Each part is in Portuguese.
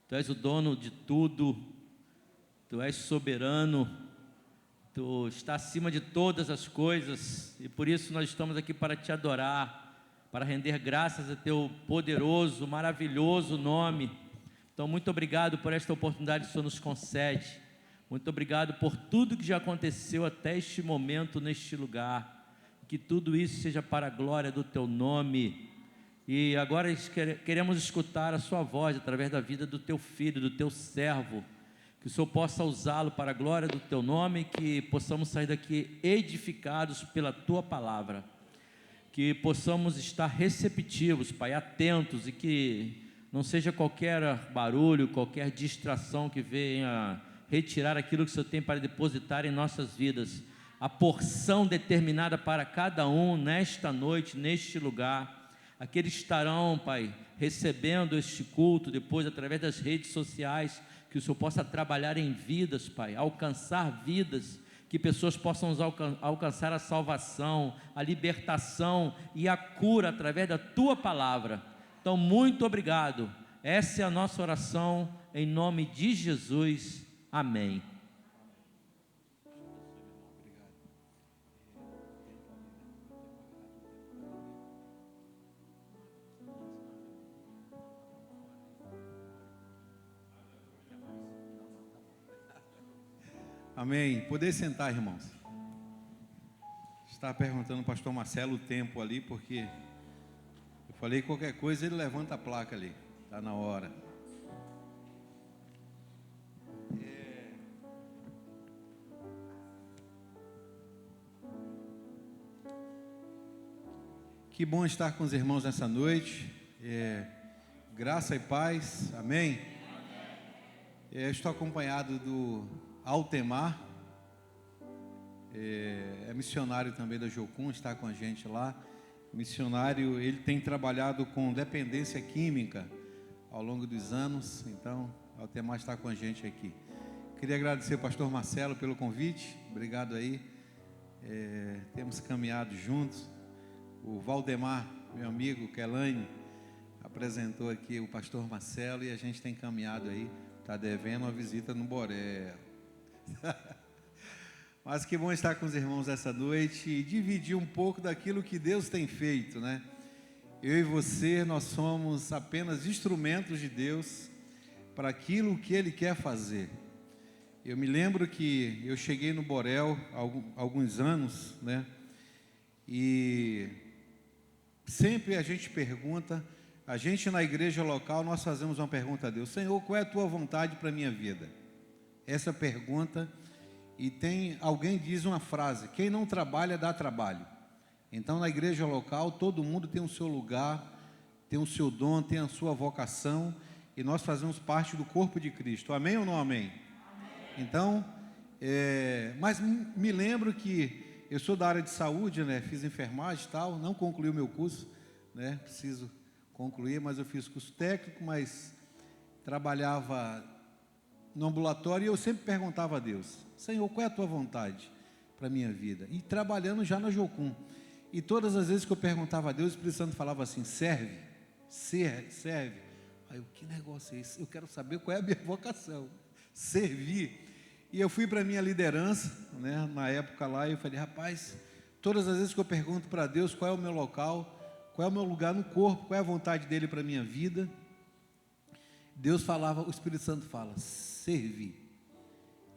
Tu és o dono de tudo, Tu és soberano, Tu está acima de todas as coisas, e por isso nós estamos aqui para Te adorar, para render graças a Teu poderoso, maravilhoso nome. Então, muito obrigado por esta oportunidade que o Senhor nos concede. Muito obrigado por tudo que já aconteceu até este momento, neste lugar. Que tudo isso seja para a glória do Teu nome. E agora queremos escutar a Sua voz através da vida do Teu Filho, do Teu servo. Que o Senhor possa usá-lo para a glória do Teu nome, que possamos sair daqui edificados pela Tua palavra. Que possamos estar receptivos, Pai, atentos, e que não seja qualquer barulho, qualquer distração que venha retirar aquilo que o Senhor tem para depositar em nossas vidas. A porção determinada para cada um nesta noite, neste lugar. Aqueles que estarão, Pai, recebendo este culto depois através das redes sociais, que o Senhor possa trabalhar em vidas, Pai, alcançar vidas, que pessoas possam alcançar a salvação, a libertação e a cura através da Tua palavra. Então, muito obrigado. Essa é a nossa oração, em nome de Jesus. Amém. Amém. Poder sentar, irmãos. Estava perguntando ao pastor Marcelo o tempo ali, porque eu falei qualquer coisa, ele levanta a placa ali. Está na hora. Que bom estar com os irmãos nessa noite. Graça e paz. Amém. Estou acompanhado do Altemar. É missionário também da Jocum, está com a gente lá. Missionário, ele tem trabalhado com dependência química ao longo dos anos. Então, Altemar está com a gente aqui. Queria agradecer ao pastor Marcelo pelo convite. Obrigado aí. Temos caminhado juntos. O Valdemar, meu amigo, Kelane, apresentou aqui o pastor Marcelo e a gente tem caminhado aí. Está devendo uma visita no Borel. Mas que bom estar com os irmãos essa noite e dividir um pouco daquilo que Deus tem feito, né? Eu e você, nós somos apenas instrumentos de Deus para aquilo que Ele quer fazer. Eu me lembro que eu cheguei no Borel há alguns anos, né? E sempre a gente pergunta, a gente na igreja local, nós fazemos uma pergunta a Deus: Senhor, qual é a Tua vontade para a minha vida? Essa pergunta. E alguém diz uma frase: quem não trabalha, dá trabalho. Então, na igreja local, todo mundo tem o seu lugar, tem o seu dom, tem a sua vocação, e nós fazemos parte do corpo de Cristo. Amém ou não amém? Amém. Então, mas me lembro que eu sou da área de saúde, né? Fiz enfermagem e tal, não concluí o meu curso, né? Preciso concluir, mas eu fiz curso técnico, mas trabalhava no ambulatório, e eu sempre perguntava a Deus: Senhor, qual é a Tua vontade para a minha vida? E trabalhando já na Jocum. E todas as vezes que eu perguntava a Deus, o Espírito Santo falava assim: serve. Aí eu: que negócio é esse? Eu quero saber qual é a minha vocação. Servir. E eu fui para a minha liderança, né, na época lá, e eu falei: rapaz, todas as vezes que eu pergunto para Deus qual é o meu local, qual é o meu lugar no corpo, qual é a vontade dEle para a minha vida, Deus falava, o Espírito Santo fala: servir.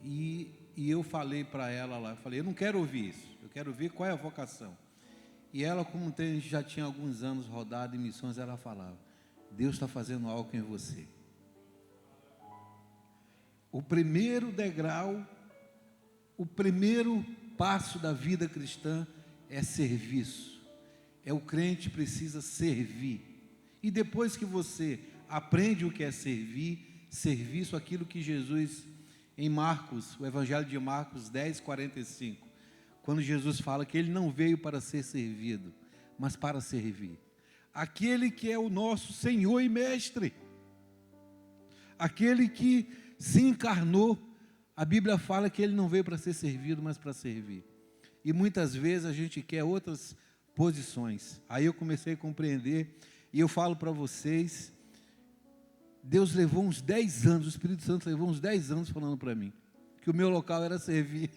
E eu falei para ela lá, eu falei: eu não quero ouvir isso, eu quero ver qual é a vocação. E ela, como já tinha alguns anos rodado em missões, ela falava: Deus está fazendo algo em você. O primeiro degrau, o primeiro passo da vida cristã é serviço. O crente precisa servir. E depois que você aprende o que é servir, serviço, aquilo que Jesus, em Marcos, o Evangelho de Marcos 10:45, quando Jesus fala que Ele não veio para ser servido, mas para servir. Aquele que é o nosso Senhor e Mestre, aquele que se encarnou, a Bíblia fala que Ele não veio para ser servido, mas para servir. E muitas vezes a gente quer outras posições. Aí eu comecei a compreender, e eu falo para vocês, Deus levou uns 10 anos, o Espírito Santo levou uns 10 anos falando para mim que o meu local era servir.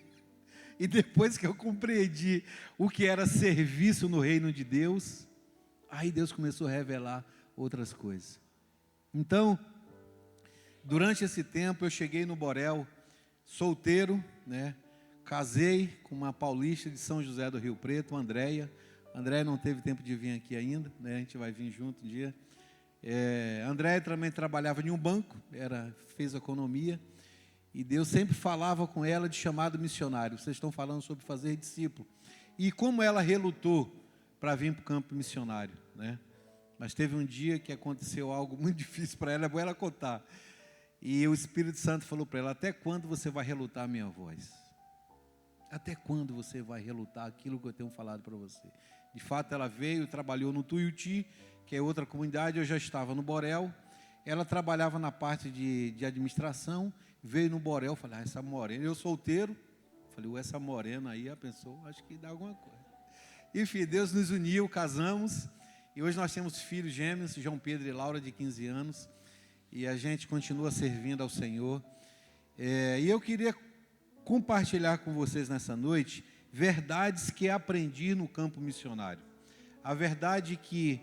E depois que eu compreendi o que era serviço no reino de Deus, aí Deus começou a revelar outras coisas. Então, durante esse tempo eu cheguei no Borel, solteiro, né? Casei com uma paulista de São José do Rio Preto, Andréia. Andréia não teve tempo de vir aqui ainda, né? A gente vai vir junto um dia. Andréia também trabalhava em um banco, fez economia, e Deus sempre falava com ela de chamado missionário. Vocês estão falando sobre fazer discípulo. E como ela relutou para vir para o campo missionário, né? Mas teve um dia que aconteceu algo muito difícil para ela, é bom ela contar. E o Espírito Santo falou para ela: até quando você vai relutar a minha voz? Até quando você vai relutar aquilo que eu tenho falado para você? De fato, ela veio, trabalhou no Tuiuti, que é outra comunidade. Eu já estava no Borel. Ela trabalhava na parte de administração, veio no Borel. Falei: essa morena, eu solteiro. Falei: essa morena aí, a pessoa, acho que dá alguma coisa. Enfim, Deus nos uniu, casamos. E hoje nós temos filhos gêmeos, João Pedro e Laura, de 15 anos. E a gente continua servindo ao Senhor. E eu queria compartilhar com vocês nessa noite verdades que aprendi no campo missionário. A verdade que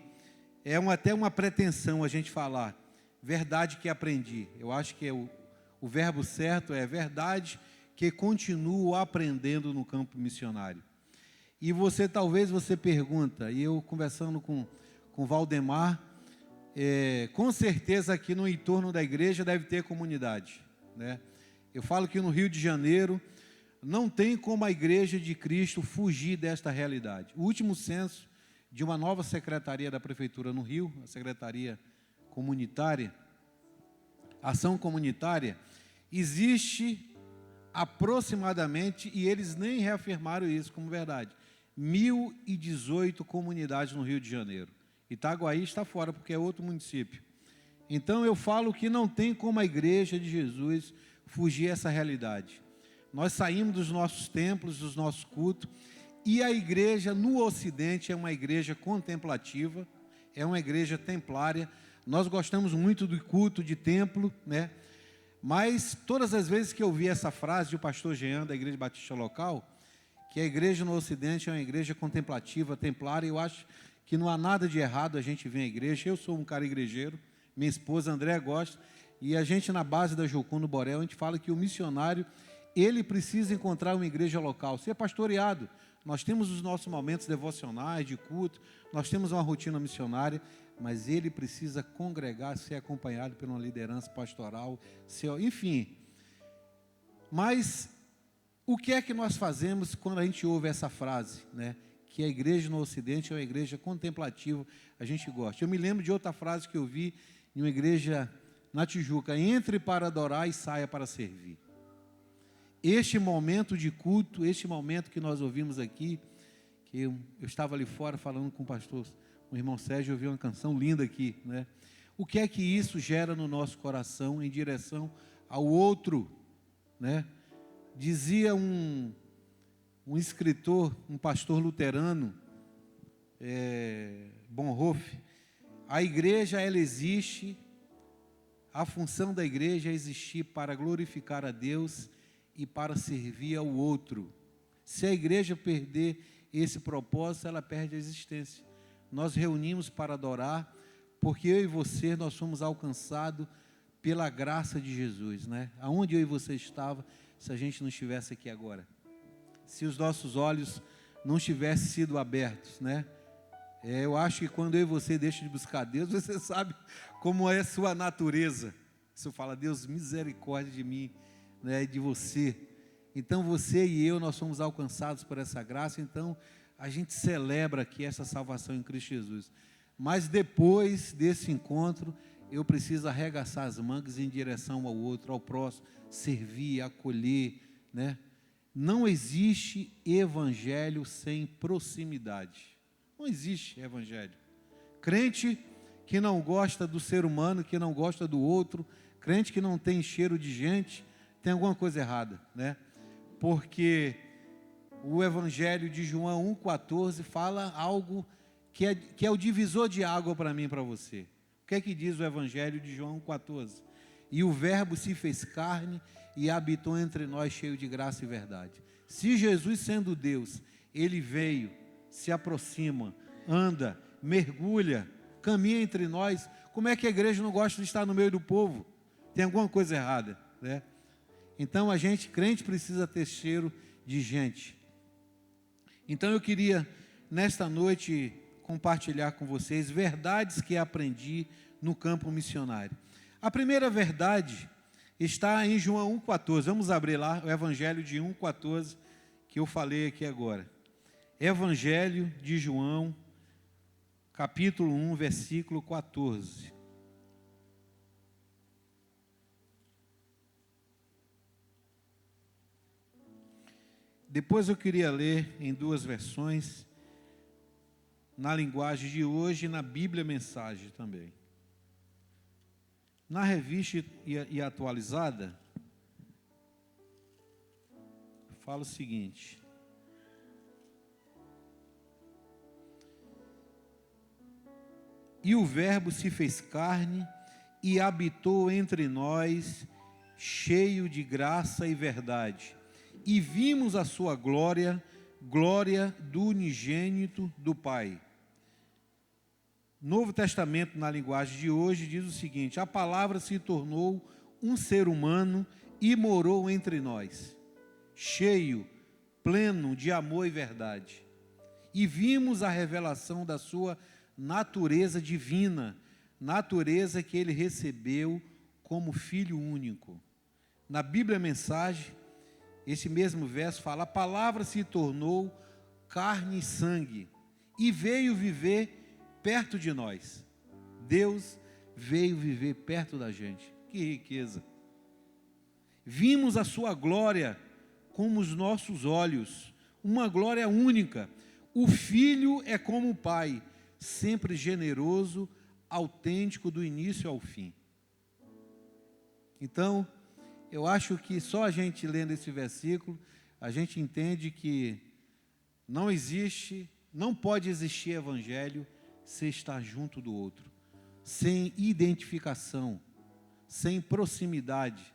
é até uma pretensão a gente falar, verdade que aprendi. Eu acho que o verbo certo é verdade que continuo aprendendo no campo missionário. E talvez você pergunta, e eu conversando com Valdemar, com certeza aqui no entorno da igreja deve ter comunidade, né? Eu falo que no Rio de Janeiro não tem como a Igreja de Cristo fugir desta realidade. O último censo de uma nova secretaria da Prefeitura no Rio, a Secretaria Comunitária, Ação Comunitária, existe aproximadamente, e eles nem reafirmaram isso como verdade, 1.018 comunidades no Rio de Janeiro. Itaguaí está fora, porque é outro município. Então eu falo que não tem como a Igreja de Jesus fugir essa realidade. Nós saímos dos nossos templos, dos nossos cultos, e a igreja no Ocidente é uma igreja contemplativa, é uma igreja templária. Nós gostamos muito do culto de templo, né? Mas todas as vezes que eu vi essa frase do pastor Jean, da Igreja Batista Local, que a igreja no Ocidente é uma igreja contemplativa, templária, eu acho que não há nada de errado a gente vir à igreja. Eu sou um cara igrejeiro, minha esposa Andréa gosta, e a gente na base da Jocum no Borel, a gente fala que o missionário, ele precisa encontrar uma igreja local, ser pastoreado. Nós temos os nossos momentos devocionais, de culto, nós temos uma rotina missionária, mas ele precisa congregar, ser acompanhado por uma liderança pastoral, enfim. Mas o que é que nós fazemos quando a gente ouve essa frase, né? Que a igreja no Ocidente é uma igreja contemplativa, a gente gosta. Eu me lembro de outra frase que eu vi em uma igreja na Tijuca: entre para adorar e saia para servir. Este momento de culto, este momento que nós ouvimos aqui, que eu estava ali fora falando com o pastor, o irmão Sérgio, eu ouvi uma canção linda aqui, né? O que é que isso gera no nosso coração em direção ao outro, né? Dizia um escritor, um pastor luterano, Bonhoeffer: a igreja, ela existe, a função da igreja é existir para glorificar a Deus e para servir ao outro. Se a igreja perder esse propósito, ela perde a existência. Nós reunimos para adorar, porque eu e você, nós somos alcançados pela graça de Jesus, né? Aonde eu e você estava, se a gente não estivesse aqui agora? Se os nossos olhos não tivessem sido abertos, né? Eu acho que quando eu e você deixam de buscar Deus, você sabe como é a sua natureza. Você fala: Deus, misericórdia de mim, né, de você. Então você e eu, nós somos alcançados por essa graça. Então a gente celebra aqui essa salvação em Cristo Jesus. Mas depois desse encontro, eu preciso arregaçar as mangas em direção ao outro, ao próximo, servir, acolher, né? Não existe evangelho sem proximidade. Não existe evangelho. Crente que não gosta do ser humano, que não gosta do outro, crente que não tem cheiro de gente, tem alguma coisa errada, né? Porque o Evangelho de João 1,14 fala algo que é o divisor de água para mim e para você. que é que diz o Evangelho de João 14? E o Verbo se fez carne e habitou entre nós cheio de graça e verdade. Se Jesus, sendo Deus, Ele veio, se aproxima, anda, mergulha, caminha entre nós, como é que a igreja não gosta de estar no meio do povo? Tem alguma coisa errada, né? Então a gente, crente, precisa ter cheiro de gente. Então eu queria, nesta noite, compartilhar com vocês verdades que aprendi no campo missionário. A primeira verdade está em João 1,14. Vamos abrir lá o Evangelho de 1,14, que eu falei aqui agora. Evangelho de João, capítulo 1, versículo 14. Depois eu queria ler em duas versões, na linguagem de hoje e na Bíblia Mensagem também. Na revista e atualizada, fala o seguinte: e o Verbo se fez carne e habitou entre nós, cheio de graça e verdade. E vimos a sua glória, glória do unigênito do Pai. Novo Testamento, na linguagem de hoje, diz o seguinte: a palavra se tornou um ser humano e morou entre nós, cheio, pleno de amor e verdade. E vimos a revelação da sua natureza divina, natureza que ele recebeu como Filho único. Na Bíblia Mensagem, esse mesmo verso fala: a palavra se tornou carne e sangue e veio viver perto de nós. Deus veio viver perto da gente. Que riqueza! Vimos a sua glória com os nossos olhos, uma glória única. O Filho é como o Pai, sempre generoso, autêntico do início ao fim. Então, eu acho que só a gente lendo esse versículo, a gente entende que não existe, não pode existir evangelho sem estar junto do outro, sem identificação, sem proximidade,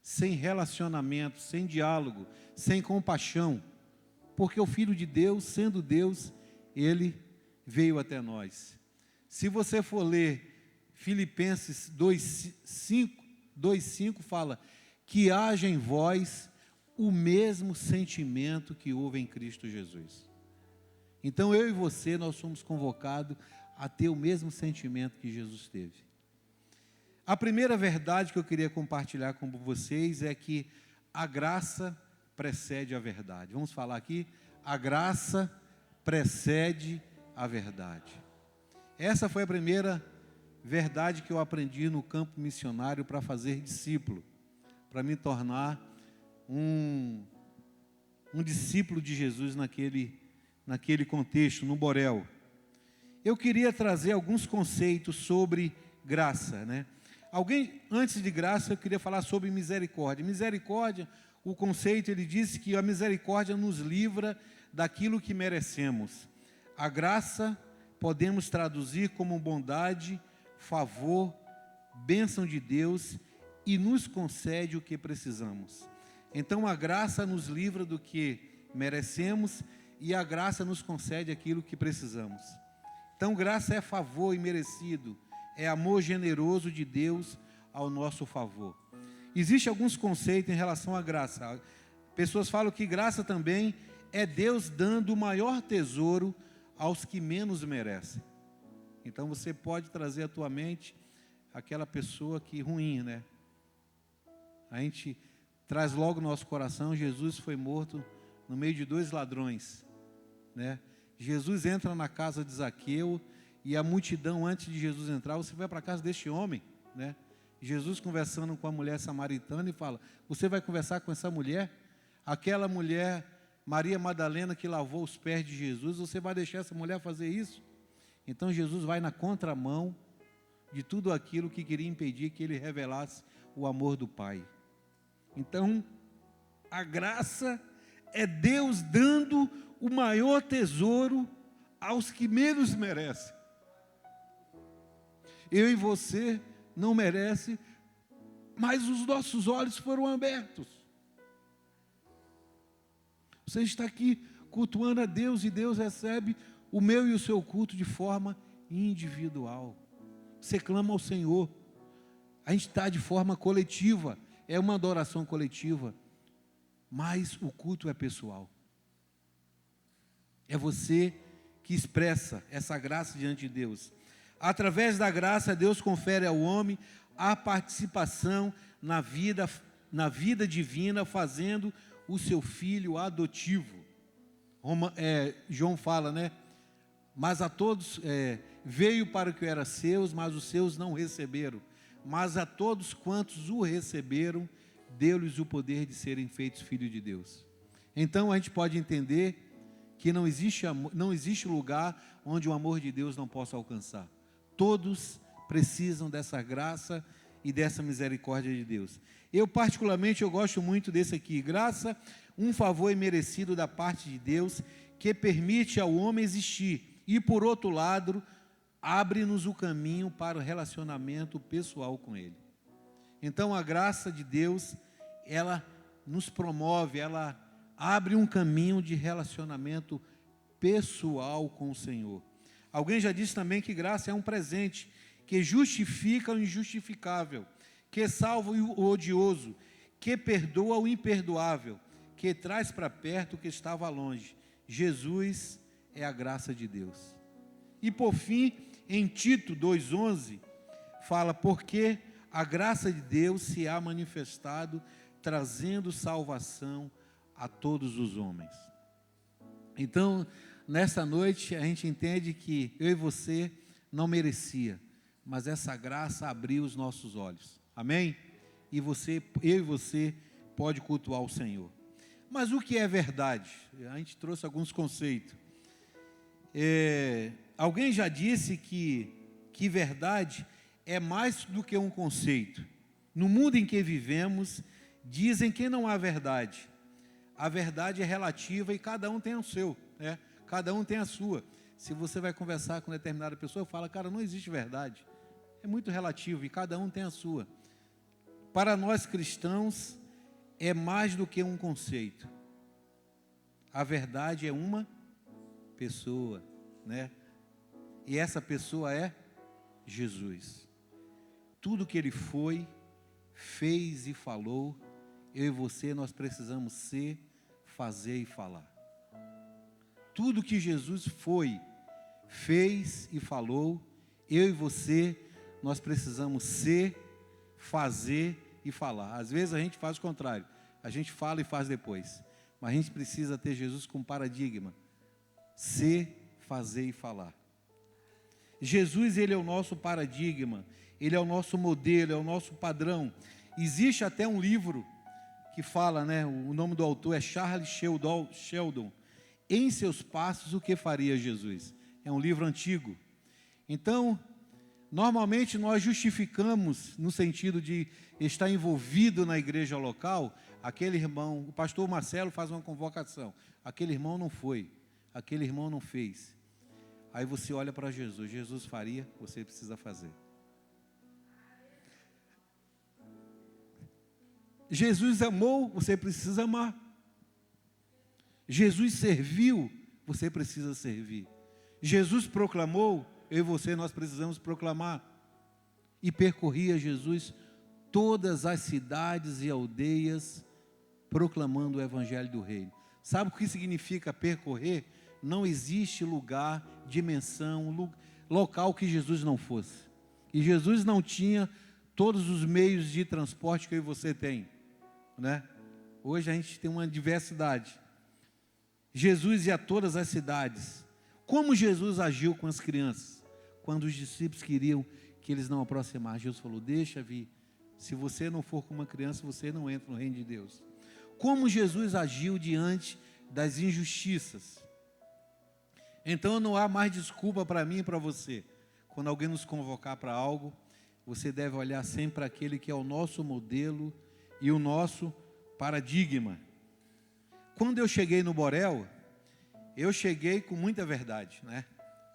sem relacionamento, sem diálogo, sem compaixão, porque o Filho de Deus, sendo Deus, Ele veio até nós. Se você for ler Filipenses 2,5 fala: que haja em vós o mesmo sentimento que houve em Cristo Jesus. Então eu e você, nós somos convocados a ter o mesmo sentimento que Jesus teve. A primeira verdade que eu queria compartilhar com vocês é que a graça precede a verdade. Vamos falar aqui: a graça precede a verdade. Essa foi a primeira verdade que eu aprendi no campo missionário para fazer discípulo, para me tornar um discípulo de Jesus naquele contexto, no Borel. Eu queria trazer alguns conceitos sobre graça, né? Antes de graça, eu queria falar sobre misericórdia. Misericórdia, o conceito, ele diz que a misericórdia nos livra daquilo que merecemos. A graça podemos traduzir como bondade, favor, bênção de Deus e nos concede o que precisamos. Então a graça nos livra do que merecemos e a graça nos concede aquilo que precisamos. Então graça é favor imerecido, é amor generoso de Deus ao nosso favor. Existem alguns conceitos em relação à graça. Pessoas falam que graça também é Deus dando o maior tesouro aos que menos merecem. Então você pode trazer à tua mente aquela pessoa que ruim, né? A gente traz logo no nosso coração: Jesus foi morto no meio de dois ladrões, né? Jesus entra na casa de Zaqueu e a multidão, antes de Jesus entrar: você vai para a casa deste homem, né? Jesus conversando com a mulher samaritana e fala: você vai conversar com essa mulher? Aquela mulher, Maria Madalena, que lavou os pés de Jesus, você vai deixar essa mulher fazer isso? Então Jesus vai na contramão de tudo aquilo que queria impedir que ele revelasse o amor do Pai. Então, a graça é Deus dando o maior tesouro aos que menos merecem. Eu e você não merece, mas os nossos olhos foram abertos. Você está aqui cultuando a Deus e Deus recebe o meu e o seu culto de forma individual. Você clama ao Senhor. A gente está de forma coletiva, é uma adoração coletiva, mas o culto é pessoal. É você que expressa essa graça diante de Deus. Através da graça, Deus confere ao homem a participação na vida divina, fazendo o seu filho adotivo. João fala, né? Mas a todos, veio para o que era seus, mas os seus não receberam. Mas a todos quantos o receberam, deu-lhes o poder de serem feitos filhos de Deus. Então a gente pode entender que não existe lugar onde o amor de Deus não possa alcançar. Todos precisam dessa graça e dessa misericórdia de Deus. Eu particularmente gosto muito desse aqui. Graça, um favor imerecido da parte de Deus, que permite ao homem existir. E por outro lado, abre-nos o caminho para o relacionamento pessoal com Ele. Então a graça de Deus, ela nos promove, ela abre um caminho de relacionamento pessoal com o Senhor. Alguém já disse também que graça é um presente, que justifica o injustificável, que salva o odioso, que perdoa o imperdoável, que traz para perto o que estava longe. Jesus é a graça de Deus. E por fim, em Tito 2,11, fala, porque a graça de Deus se há manifestado, trazendo salvação a todos os homens. Então, nessa noite, a gente entende que eu e você não merecia, mas essa graça abriu os nossos olhos. Amém? E eu e você pode cultuar o Senhor. Mas o que é verdade? A gente trouxe alguns conceitos. Alguém já disse que verdade é mais do que um conceito. No mundo em que vivemos, dizem que não há verdade. A verdade é relativa e cada um tem o seu, né? Cada um tem a sua. Se você vai conversar com determinada pessoa, fala, cara, não existe verdade. É muito relativo e cada um tem a sua. Para nós cristãos, é mais do que um conceito. A verdade é uma pessoa, né? E essa pessoa é Jesus. Tudo que Ele foi, fez e falou, eu e você, nós precisamos ser, fazer e falar. Tudo que Jesus foi, fez e falou, eu e você, nós precisamos ser, fazer e falar. Às vezes a gente faz o contrário, a gente fala e faz depois, mas a gente precisa ter Jesus como paradigma, ser, fazer e falar. Jesus, Ele é o nosso paradigma, Ele é o nosso modelo, é o nosso padrão. Existe até um livro que fala, né, o nome do autor é Charles Sheldon, Em Seus Passos, o que faria Jesus? É um livro antigo. Então, normalmente nós justificamos no sentido de estar envolvido na igreja local, aquele irmão, o pastor Marcelo faz uma convocação, aquele irmão não foi, aquele irmão não fez. Aí você olha para Jesus, Jesus faria, você precisa fazer. Jesus amou, você precisa amar. Jesus serviu, você precisa servir. Jesus proclamou, eu e você, nós precisamos proclamar. E percorria Jesus todas as cidades e aldeias, proclamando o evangelho do reino. Sabe o que significa percorrer? Não existe lugar, dimensão, local que Jesus não fosse. E Jesus não tinha todos os meios de transporte que eu e você tem, né? Hoje a gente tem uma diversidade. Jesus ia a todas as cidades. Como Jesus agiu com as crianças? Quando os discípulos queriam que eles não aproximassem, Jesus falou, deixa vir. Se você não for como uma criança, você não entra no reino de Deus. Como Jesus agiu diante das injustiças? Então não há mais desculpa para mim e para você. Quando alguém nos convocar para algo, você deve olhar sempre para aquele que é o nosso modelo e o nosso paradigma. Quando eu cheguei no Borel, eu cheguei com muita verdade, né?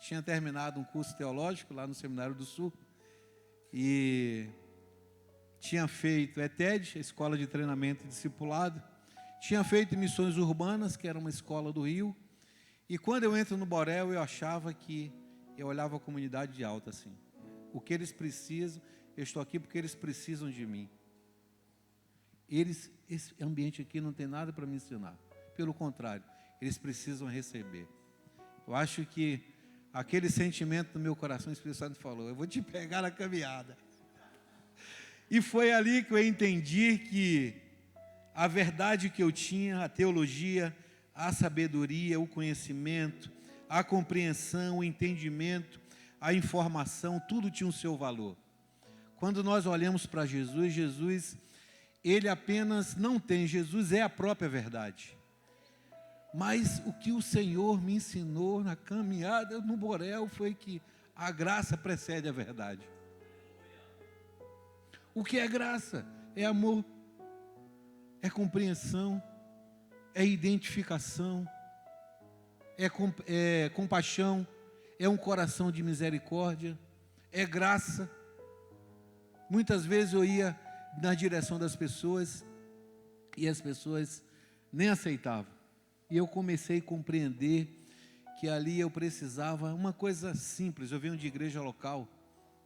Tinha terminado um curso teológico lá no Seminário do Sul, e tinha feito ETED, a Escola de Treinamento e Discipulado, tinha feito Missões Urbanas, que era uma escola do Rio, e quando eu entro no Borel, eu achava que, eu olhava a comunidade de alta assim, o que eles precisam, eu estou aqui porque eles precisam de mim. Esse ambiente aqui não tem nada para me ensinar, pelo contrário, eles precisam receber. Eu acho que aquele sentimento no meu coração, o Espírito Santo falou, eu vou te pegar na caminhada. E foi ali que eu entendi que a verdade que eu tinha, a teologia, a sabedoria, o conhecimento, a compreensão, o entendimento, a informação, tudo tinha o seu valor. Quando nós olhamos para Jesus, Jesus, ele apenas não tem, Jesus é a própria verdade. Mas o que o Senhor me ensinou na caminhada no Borel foi que a graça precede a verdade. O que é graça? É amor, é compreensão, é identificação, é compaixão, é um coração de misericórdia, é graça. Muitas vezes eu ia na direção das pessoas e as pessoas nem aceitavam. E eu comecei a compreender que ali eu precisava, uma coisa simples, eu venho de igreja local,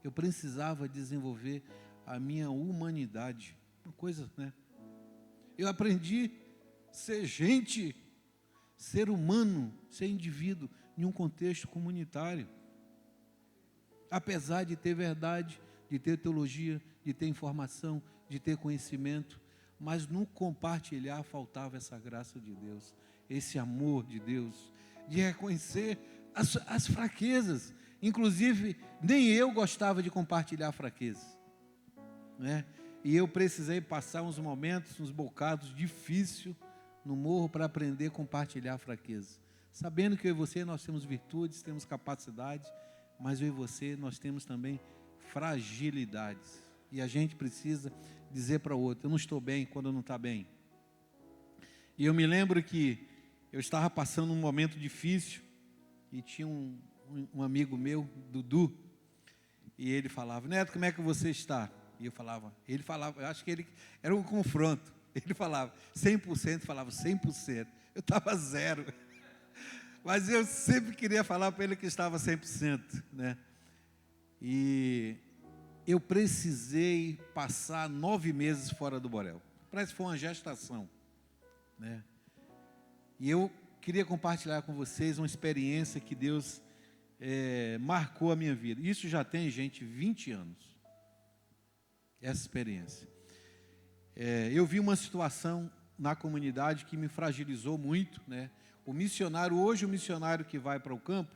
eu precisava desenvolver a minha humanidade, uma coisa, né? Eu aprendi a ser gente, ser humano, ser indivíduo, em um contexto comunitário. Apesar de ter verdade, de ter teologia, de ter informação, de ter conhecimento, mas no compartilhar faltava essa graça de Deus, esse amor de Deus, de reconhecer as fraquezas. Inclusive, nem eu gostava de compartilhar fraquezas, né? E eu precisei passar uns momentos, uns bocados difíceis no morro para aprender a compartilhar fraquezas. Sabendo que eu e você, nós temos virtudes, temos capacidades, mas eu e você, nós temos também fragilidades. E a gente precisa dizer para o outro, eu não estou bem quando eu não está bem. E eu me lembro que eu estava passando um momento difícil e tinha um amigo meu, Dudu, e ele falava, Neto, como é que você está? E ele falava, eu acho que ele era um confronto. Ele falava 100%, falava 100%. Eu estava 0. Mas eu sempre queria falar para ele que estava 100%, né? E eu precisei passar 9 meses fora do Borel. Parece que foi uma gestação, né? E eu queria compartilhar com vocês uma experiência que Deus marcou a minha vida. Isso já tem, gente, 20 anos. Essa experiência. Eu vi uma situação na comunidade que me fragilizou muito, né? Hoje o missionário que vai para o campo,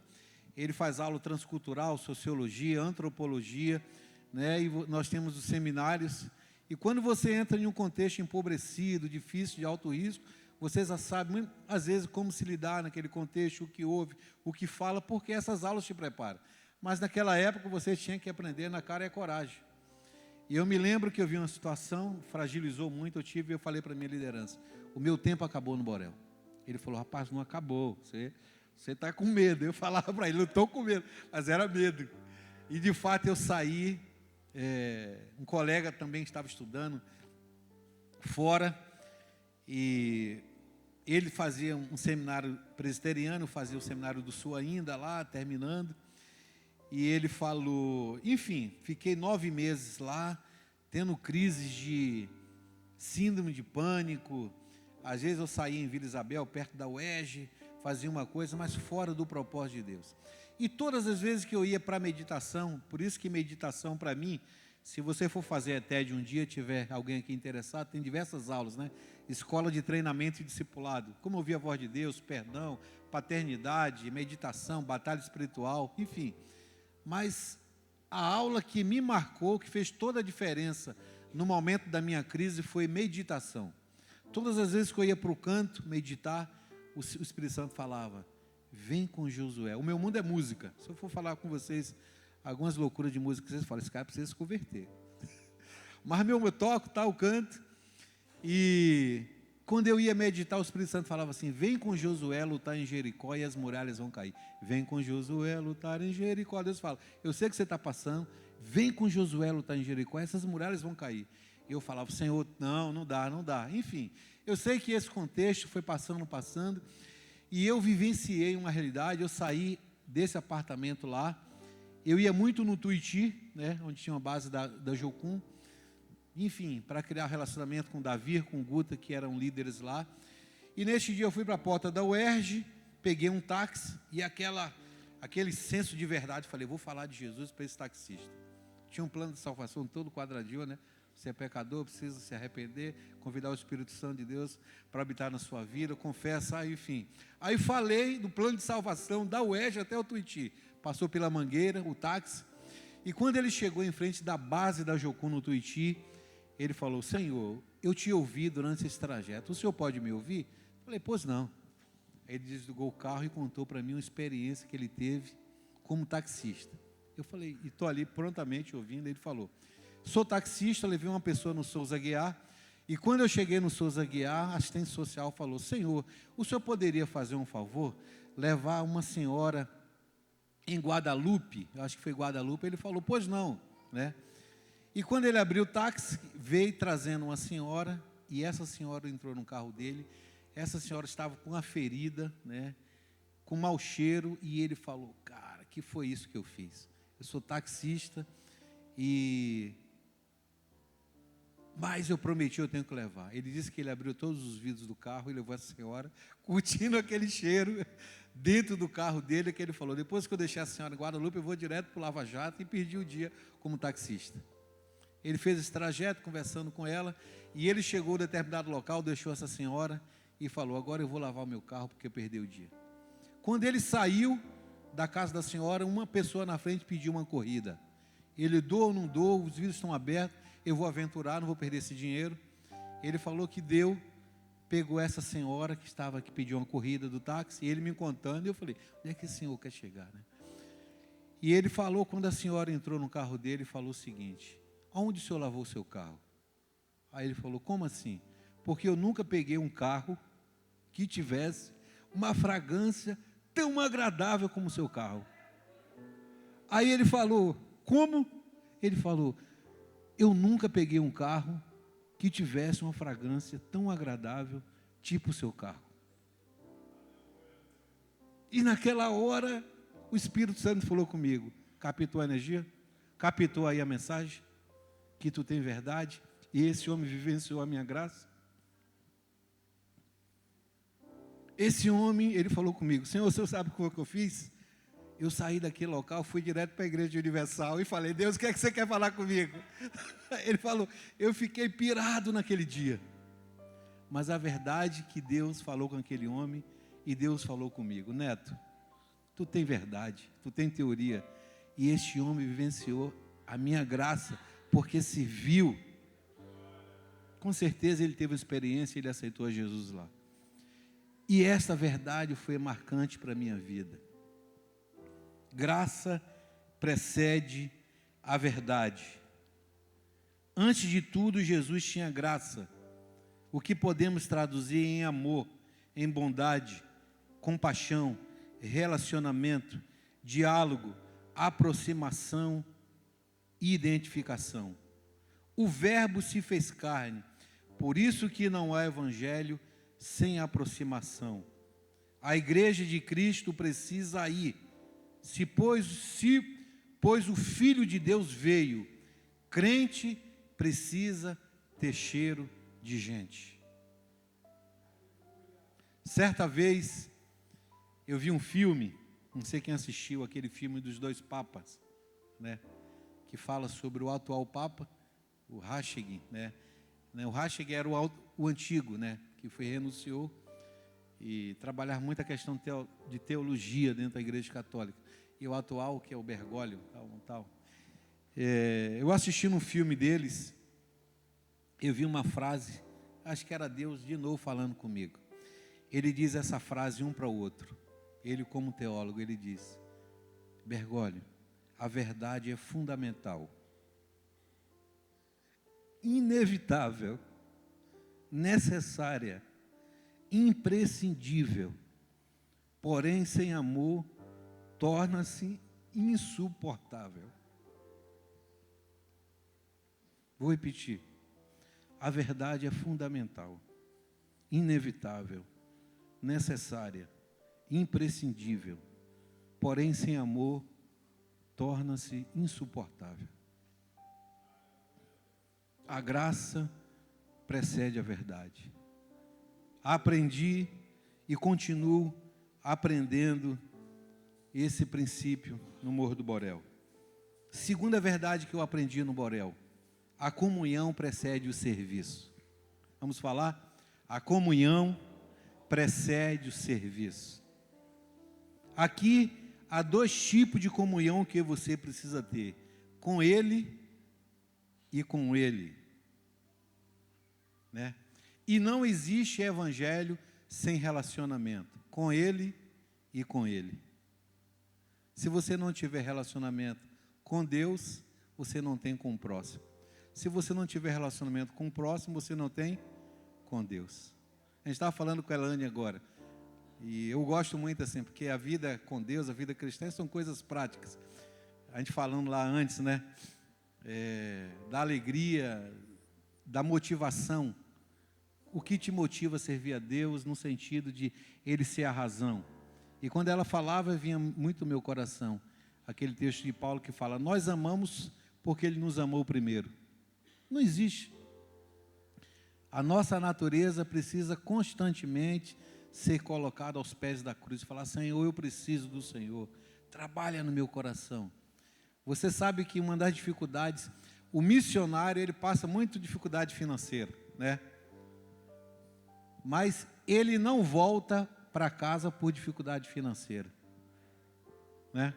ele faz aula transcultural, sociologia, antropologia, né? E nós temos os seminários, e quando você entra em um contexto empobrecido, difícil, de alto risco, você já sabe, às vezes, como se lidar naquele contexto, o que ouve, o que fala, porque essas aulas te preparam. Mas naquela época você tinha que aprender na cara e a coragem. E eu me lembro que eu vi uma situação, fragilizou muito, eu falei para a minha liderança, o meu tempo acabou no Borel. Ele falou, rapaz, não acabou, você está com medo. Eu falava para ele, não estou com medo, mas era medo. E de fato eu saí, um colega também estava estudando fora, e ele fazia um seminário presbiteriano, fazia o seminário do Sul ainda lá, terminando. E ele falou, enfim, fiquei 9 meses lá, tendo crises de síndrome de pânico. Às vezes eu saía em Vila Isabel, perto da UERJ, fazia uma coisa, mas fora do propósito de Deus. E todas as vezes que eu ia para a meditação, por isso que meditação para mim, se você for fazer a TED um dia, tiver alguém aqui interessado, tem diversas aulas, né? Escola de treinamento e discipulado, como ouvir a voz de Deus, perdão, paternidade, meditação, batalha espiritual, enfim. Mas a aula que me marcou, que fez toda a diferença no momento da minha crise, foi meditação. Todas as vezes que eu ia para o canto meditar, o Espírito Santo falava, vem com Josué. O meu mundo é música. Se eu for falar com vocês algumas loucuras de música, vocês falam, esse cara precisa se converter. Mas eu toco, eu canto. E quando eu ia meditar, o Espírito Santo falava assim, vem com Josué lutar em Jericó e as muralhas vão cair. Vem com Josué lutar em Jericó. Deus fala, eu sei que você está passando, vem com Josué lutar em Jericó, essas muralhas vão cair. E eu falava, Senhor, não dá. Enfim, eu sei que esse contexto foi passando, e eu vivenciei uma realidade. Eu saí desse apartamento lá, eu ia muito no Tuiuti, né, onde tinha uma base da Jocum, enfim, para criar relacionamento com o Davi, com o Guta, que eram líderes lá. E neste dia eu fui para a porta da UERJ, peguei um táxi, e aquele senso de verdade, falei, vou falar de Jesus para esse taxista. Tinha um plano de salvação todo quadradinho, né? Você é pecador, precisa se arrepender, convidar o Espírito Santo de Deus para habitar na sua vida, confessa, enfim. Aí falei do plano de salvação da UERJ até o Tuiuti. Passou pela Mangueira, o táxi, e quando ele chegou em frente da base da Jocum no Tuiuti, ele falou, Senhor, eu te ouvi durante esse trajeto, o senhor pode me ouvir? Falei, pois não. Aí ele desligou o carro e contou para mim uma experiência que ele teve como taxista. Eu falei, e estou ali prontamente ouvindo. Ele falou, sou taxista, levei uma pessoa no Souza Aguiar, e quando eu cheguei no Souza Aguiar, a assistente social falou, Senhor, o senhor poderia fazer um favor? Levar uma senhora em Guadalupe, eu acho que foi Guadalupe. Ele falou, pois não, né? E quando ele abriu o táxi, veio trazendo uma senhora, e essa senhora entrou no carro dele. Essa senhora estava com uma ferida, né, com mau cheiro, e ele falou, cara, que foi isso que eu fiz? Eu sou taxista, mas eu prometi, eu tenho que levar. Ele disse que ele abriu todos os vidros do carro e levou essa senhora, curtindo aquele cheiro dentro do carro dele, que ele falou, depois que eu deixei a senhora em Guadalupe, eu vou direto para o Lava Jato, e perdi o dia como taxista. Ele fez esse trajeto, conversando com ela, e ele chegou a determinado local, deixou essa senhora, e falou, agora eu vou lavar o meu carro, porque eu perdi o dia. Quando ele saiu da casa da senhora, uma pessoa na frente pediu uma corrida. Ele, dou ou não dou, os vidros estão abertos, eu vou aventurar, não vou perder esse dinheiro. Ele falou que deu, pegou essa senhora que estava aqui, pediu uma corrida do táxi, e ele me contando, e eu falei, onde é que esse senhor quer chegar, né? E ele falou, quando a senhora entrou no carro dele, falou o seguinte, aonde o senhor lavou o seu carro? Aí ele falou, como assim? Porque eu nunca peguei um carro que tivesse uma fragrância tão agradável como o seu carro. Aí ele falou, como? Ele falou, eu nunca peguei um carro que tivesse uma fragrância tão agradável, tipo o seu carro. E naquela hora, o Espírito Santo falou comigo, captou a energia? Captou aí a mensagem? Que tu tem verdade? E esse homem vivenciou a minha graça? Esse homem, ele falou comigo, Senhor, o senhor sabe o que eu fiz? Eu saí daquele local, fui direto para a Igreja Universal e falei, Deus, o que é que você quer falar comigo? Ele falou, eu fiquei pirado naquele dia. Mas a verdade é que Deus falou com aquele homem e Deus falou comigo, Neto, tu tem verdade, tu tem teoria. E este homem vivenciou a minha graça, porque se viu. Com certeza ele teve uma experiência e ele aceitou a Jesus lá. E essa verdade foi marcante para a minha vida. Graça precede a verdade. Antes de tudo, Jesus tinha graça, o que podemos traduzir em amor, em bondade, compaixão, relacionamento, diálogo, aproximação e identificação. O Verbo se fez carne, por isso que não há evangelho sem aproximação. A igreja de Cristo precisa ir, pois o Filho de Deus veio, crente precisa ter cheiro de gente. Certa vez, eu vi um filme, não sei quem assistiu, aquele filme dos dois papas, né, que fala sobre o atual papa, o Ratzinger, né? O Ratzinger era o antigo, né, que renunciou e trabalhar muito a questão de teologia dentro da Igreja Católica. E o atual, que é o Bergoglio, tal. Eu assisti num filme deles, eu vi uma frase, acho que era Deus de novo falando comigo. Ele diz essa frase um para o outro. Ele, como teólogo, ele diz, Bergoglio, a verdade é fundamental, inevitável, necessária, imprescindível, porém sem amor torna-se insuportável. Vou repetir. A verdade é fundamental, inevitável, necessária, imprescindível. Porém, sem amor, torna-se insuportável. A graça precede a verdade. Aprendi e continuo aprendendo esse princípio no Morro do Borel. Segunda verdade que eu aprendi no Borel: a comunhão precede o serviço. Vamos falar? A comunhão precede o serviço. Aqui há dois tipos de comunhão que você precisa ter: com Ele e com Ele, né? E não existe evangelho sem relacionamento, com Ele e com Ele. Se você não tiver relacionamento com Deus, você não tem com o próximo. Se você não tiver relacionamento com o próximo, você não tem com Deus. A gente estava falando com a Elane agora, e eu gosto muito assim, porque a vida com Deus, a vida cristã, são coisas práticas. A gente falando lá antes, né, da alegria, da motivação. O que te motiva a servir a Deus, no sentido de Ele ser a razão. E quando ela falava, vinha muito no meu coração aquele texto de Paulo que fala: nós amamos porque Ele nos amou primeiro. Não existe. A nossa natureza precisa constantemente ser colocada aos pés da cruz e falar: Senhor, eu preciso do Senhor, trabalha no meu coração. Você sabe que uma das dificuldades, o missionário, ele passa muito dificuldade financeira, né? Mas ele não volta para casa por dificuldade financeira, né?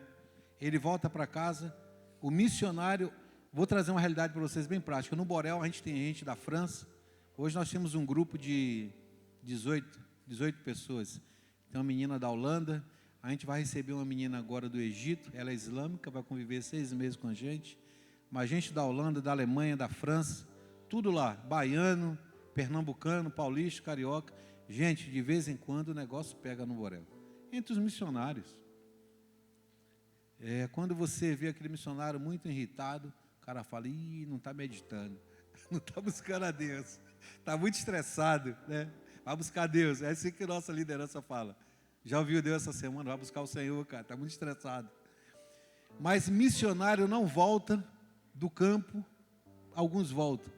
Ele volta para casa, o missionário. Vou trazer uma realidade para vocês bem prática. No Borel a gente tem gente da França. Hoje nós temos um grupo de 18 pessoas. Tem uma menina da Holanda. A gente vai receber uma menina agora do Egito. Ela é islâmica, vai conviver 6 meses com a gente. Mas gente da Holanda, da Alemanha, da França, tudo lá. Baiano, pernambucano, paulista, carioca. Gente, de vez em quando o negócio pega no Borel. Entre os missionários. Quando você vê aquele missionário muito irritado, o cara fala: ih, não está meditando, não está buscando a Deus, está muito estressado, né? Vai buscar Deus. É assim que nossa liderança fala. Já ouviu Deus essa semana? Vai buscar o Senhor, cara, está muito estressado. Mas missionário não volta do campo, alguns voltam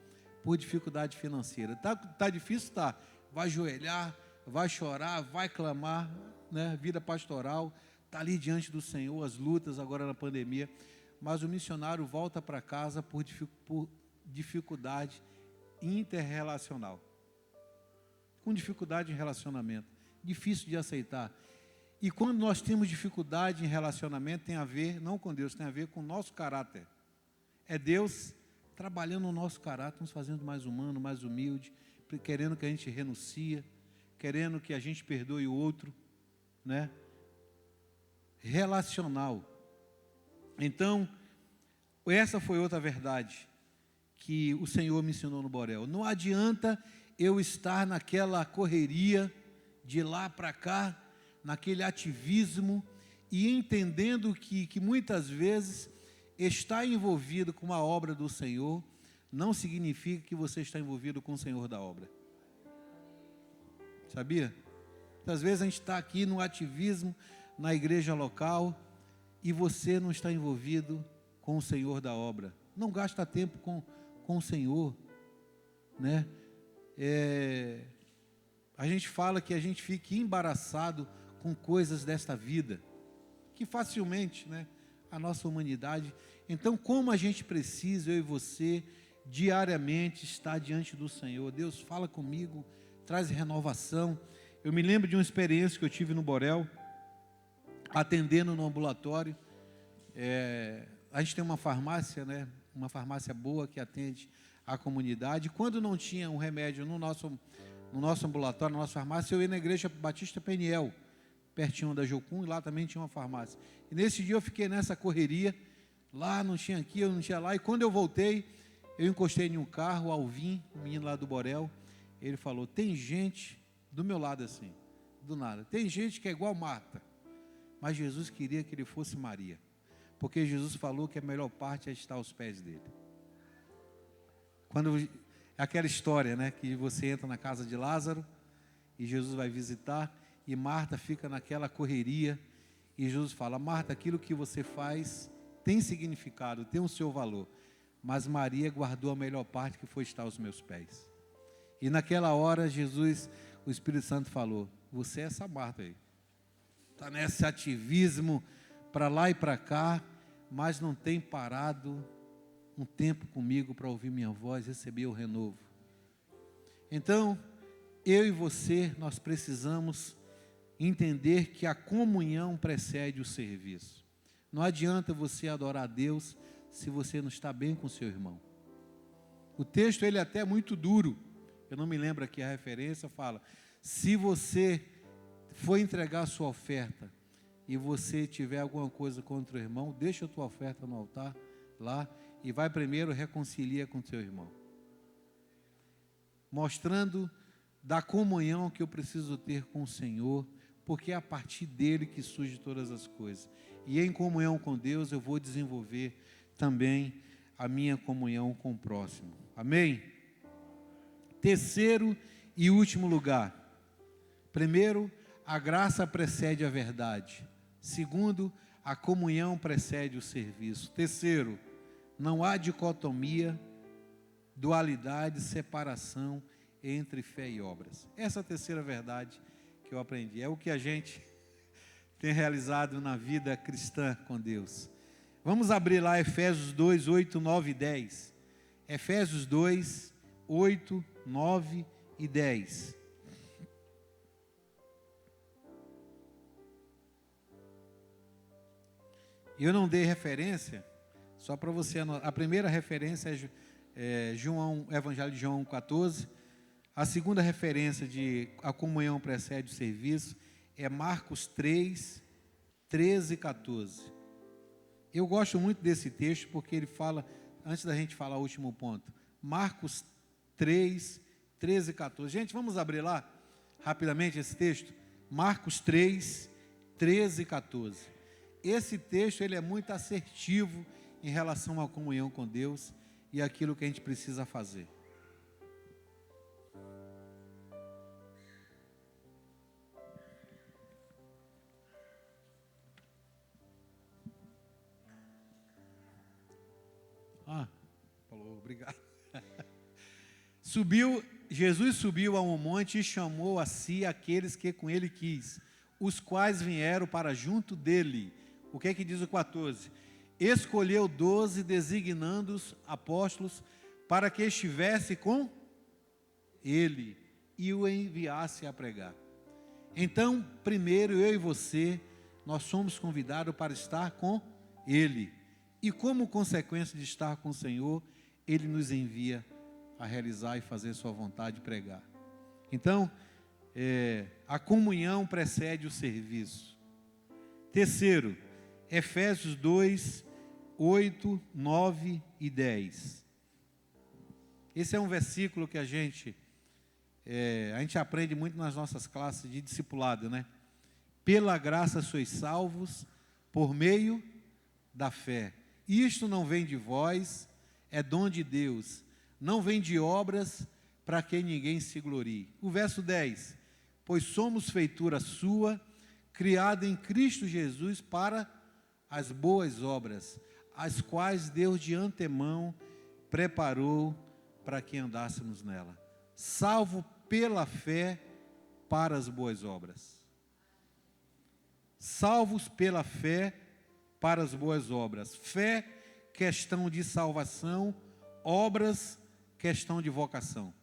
por dificuldade financeira. Tá difícil, tá? Vai ajoelhar, vai chorar, vai clamar, né? Vida pastoral, está ali diante do Senhor, as lutas agora na pandemia. Mas o missionário volta para casa por dificuldade interrelacional. Com dificuldade em relacionamento. Difícil de aceitar. E quando nós temos dificuldade em relacionamento, tem a ver, não com Deus, tem a ver com o nosso caráter. É Deus trabalhando no nosso caráter, nos fazendo mais humano, mais humilde, querendo que a gente renuncie, querendo que a gente perdoe o outro, né? Relacional. Então, essa foi outra verdade que o Senhor me ensinou no Borel. Não adianta eu estar naquela correria de lá para cá, naquele ativismo, e entendendo que muitas vezes estar envolvido com uma obra do Senhor não significa que você está envolvido com o Senhor da obra. Sabia? Muitas vezes a gente está aqui no ativismo, na igreja local, e você não está envolvido com o Senhor da obra. Não gasta tempo com o Senhor, né? A gente fala que a gente fica embaraçado com coisas desta vida, que facilmente, né, a nossa humanidade. Então, como a gente precisa, eu e você, diariamente estar diante do Senhor. Deus, fala comigo, traz renovação. Eu me lembro de uma experiência que eu tive no Borel, atendendo no ambulatório. A gente tem uma farmácia, né, uma farmácia boa que atende a comunidade. Quando não tinha um remédio no nosso ambulatório, na nossa farmácia, eu ia na igreja Batista Peniel, pertinho da Jocum, e lá também tinha uma farmácia. E nesse dia eu fiquei nessa correria, lá não tinha aqui, eu não tinha lá, e quando eu voltei, eu encostei em um carro, o Alvin, o menino lá do Borel, ele falou: tem gente do meu lado assim, do nada, tem gente que é igual Marta, mas Jesus queria que ele fosse Maria, porque Jesus falou que a melhor parte é estar aos pés dele. Quando é aquela história, né, que você entra na casa de Lázaro e Jesus vai visitar e Marta fica naquela correria e Jesus fala: Marta, aquilo que você faz tem significado, tem o seu valor, mas Maria guardou a melhor parte, que foi estar aos meus pés. E naquela hora Jesus, o Espírito Santo falou: você é essa Marta aí, está nesse ativismo para lá e para cá, mas não tem parado um tempo comigo para ouvir minha voz, receber o renovo. Então, eu e você, nós precisamos entender que a comunhão precede o serviço. Não adianta você adorar a Deus se você não está bem com o seu irmão. O texto ele é até muito duro, eu não me lembro aqui a referência, fala: se você for entregar a sua oferta e você tiver alguma coisa contra o irmão, deixa a tua oferta no altar lá e vai primeiro reconcilia com o seu irmão. Mostrando da comunhão que eu preciso ter com o Senhor, porque é a partir dele que surgem todas as coisas. E em comunhão com Deus eu vou desenvolver também a minha comunhão com o próximo. Amém? Terceiro e último lugar. Primeiro, a graça precede a verdade. Segundo, a comunhão precede o serviço. Terceiro, não há dicotomia, dualidade, separação entre fé e obras. Essa é a terceira verdade que eu aprendi. É o que a gente tem realizado na vida cristã com Deus. Vamos abrir lá Efésios 2, 8, 9 e 10. Efésios 2, 8, 9 e 10. Eu não dei referência, só para você anotar. A primeira referência é João, Evangelho de João 14. A segunda referência de a comunhão precede o serviço é Marcos 3, 13 e 14. Eu gosto muito desse texto porque ele fala, antes da gente falar o último ponto, Marcos 3, 13 e 14. Gente, vamos abrir lá rapidamente esse texto? Marcos 3, 13 e 14. Esse texto ele é muito assertivo em relação à comunhão com Deus e aquilo que a gente precisa fazer. Falou, obrigado. Jesus subiu a um monte e chamou a si aqueles que com ele quis, os quais vieram para junto dele. O que é que diz o 14? Escolheu 12, designando-os apóstolos, para que estivesse com ele e o enviasse a pregar. Então, primeiro eu e você, nós somos convidados para estar com ele. E como consequência de estar com o Senhor, ele nos envia a realizar e fazer sua vontade e pregar. Então, a comunhão precede o serviço. Terceiro, Efésios 2, 8, 9 e 10. Esse é um versículo que a gente aprende muito nas nossas classes de discipulado, né? Pela graça sois salvos por meio da fé. Isto não vem de vós, é dom de Deus. Não vem de obras, para que ninguém se glorie. O verso 10. Pois somos feitura sua, criada em Cristo Jesus para as boas obras, as quais Deus de antemão preparou para que andássemos nela. Salvo pela fé para as boas obras. Salvos pela fé para as boas obras. Fé, questão de salvação. Obras, questão de vocação.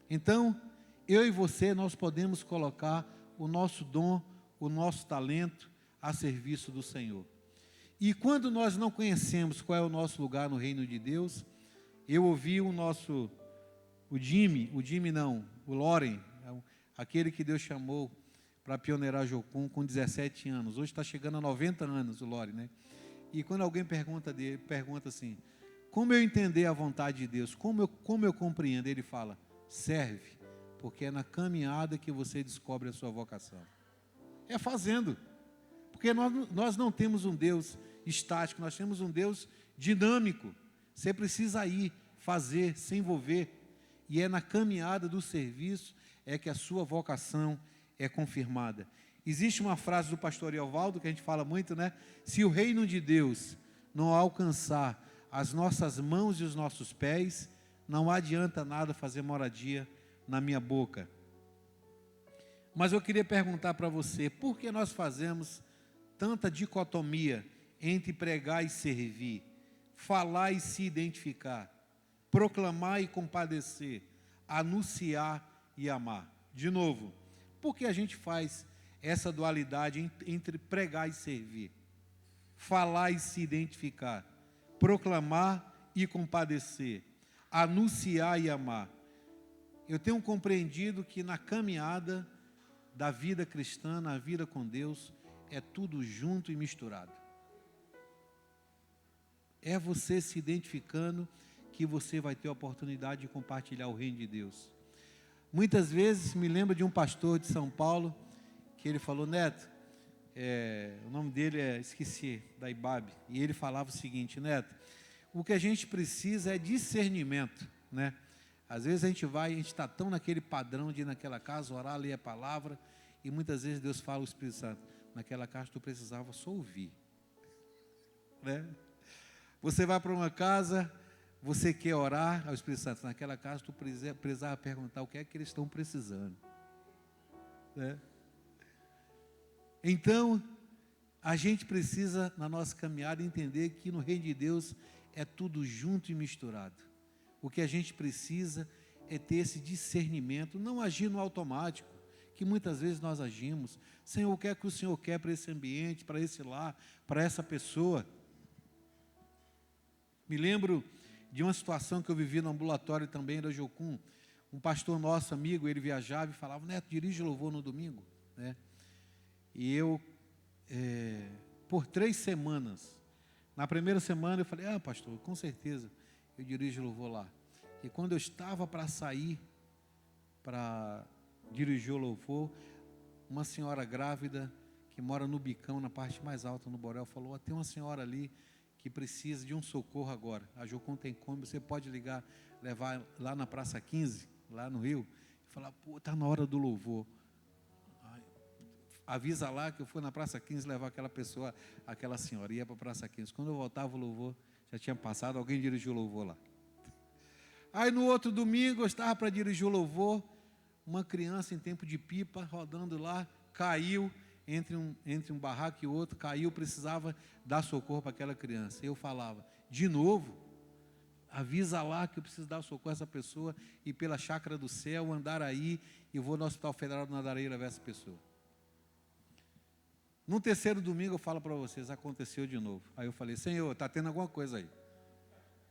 Então, eu e você, nós podemos colocar o nosso dom, o nosso talento a serviço do Senhor. E quando nós não conhecemos qual é o nosso lugar no reino de Deus, eu ouvi o Loren, aquele que Deus chamou para pioneirar Jocum com 17 anos. Hoje está chegando a 90 anos o Loren, né? E quando alguém pergunta assim, como eu entender a vontade de Deus? Como eu compreendo? Ele fala, serve, porque é na caminhada que você descobre a sua vocação. É fazendo. Porque nós não temos um Deus estático, nós temos um Deus dinâmico. Você precisa ir fazer, se envolver. E é na caminhada do serviço é que a sua vocação é confirmada. Existe uma frase do pastor Evaldo, que a gente fala muito, né? Se o reino de Deus não alcançar as nossas mãos e os nossos pés, não adianta nada fazer moradia na minha boca. Mas eu queria perguntar para você, por que nós fazemos tanta dicotomia entre pregar e servir, falar e se identificar, proclamar e compadecer, anunciar e amar? De novo, por que a gente faz essa dualidade entre pregar e servir, falar e se identificar, proclamar e compadecer, anunciar e amar? Eu tenho compreendido que na caminhada da vida cristã, na vida com Deus, é tudo junto e misturado. É você se identificando que você vai ter a oportunidade de compartilhar o reino de Deus. Muitas vezes me lembro de um pastor de São Paulo, que ele falou, Neto, o nome dele esqueci, da Ibabe, e ele falava o seguinte, Neto, o que a gente precisa é discernimento, né? Às vezes a gente está tão naquele padrão de ir naquela casa, orar, ler a palavra, e muitas vezes Deus fala ao Espírito Santo, naquela casa tu precisava só ouvir, né? Você vai para uma casa, você quer orar ao Espírito Santo, naquela casa tu precisava perguntar o que é que eles estão precisando, né? Então, a gente precisa, na nossa caminhada, entender que no reino de Deus é tudo junto e misturado. O que a gente precisa é ter esse discernimento, não agir no automático, que muitas vezes nós agimos. Senhor, o que é que o Senhor quer para esse ambiente, para esse lar, para essa pessoa? Me lembro de uma situação que eu vivi no ambulatório também da Jocum. Um pastor nosso, amigo, ele viajava e falava, Neto, dirige louvor no domingo, né? E eu, por 3 semanas, na primeira semana eu falei, pastor, com certeza, eu dirijo louvor lá. E quando eu estava para sair, para dirigir o louvor, uma senhora grávida, que mora no Bicão, na parte mais alta, no Borel, falou, tem uma senhora ali que precisa de um socorro agora. A Jocum tem como, você pode ligar, levar lá na Praça 15, lá no Rio, e falar, está na hora do louvor. Avisa lá que eu fui na Praça 15 levar aquela pessoa, aquela senhora, ia para a Praça 15. Quando eu voltava, o louvor já tinha passado, alguém dirigiu o louvor lá. Aí no outro domingo, eu estava para dirigir o louvor, uma criança em tempo de pipa, rodando lá, caiu entre um barraco e outro, caiu, precisava dar socorro para aquela criança. Eu falava, de novo, avisa lá que eu preciso dar socorro a essa pessoa, e pela Chácara do Céu, Andaraí, e vou no Hospital Federal do Andaraí levar essa pessoa. No terceiro domingo eu falo para vocês, aconteceu de novo. Aí eu falei, Senhor, está tendo alguma coisa aí.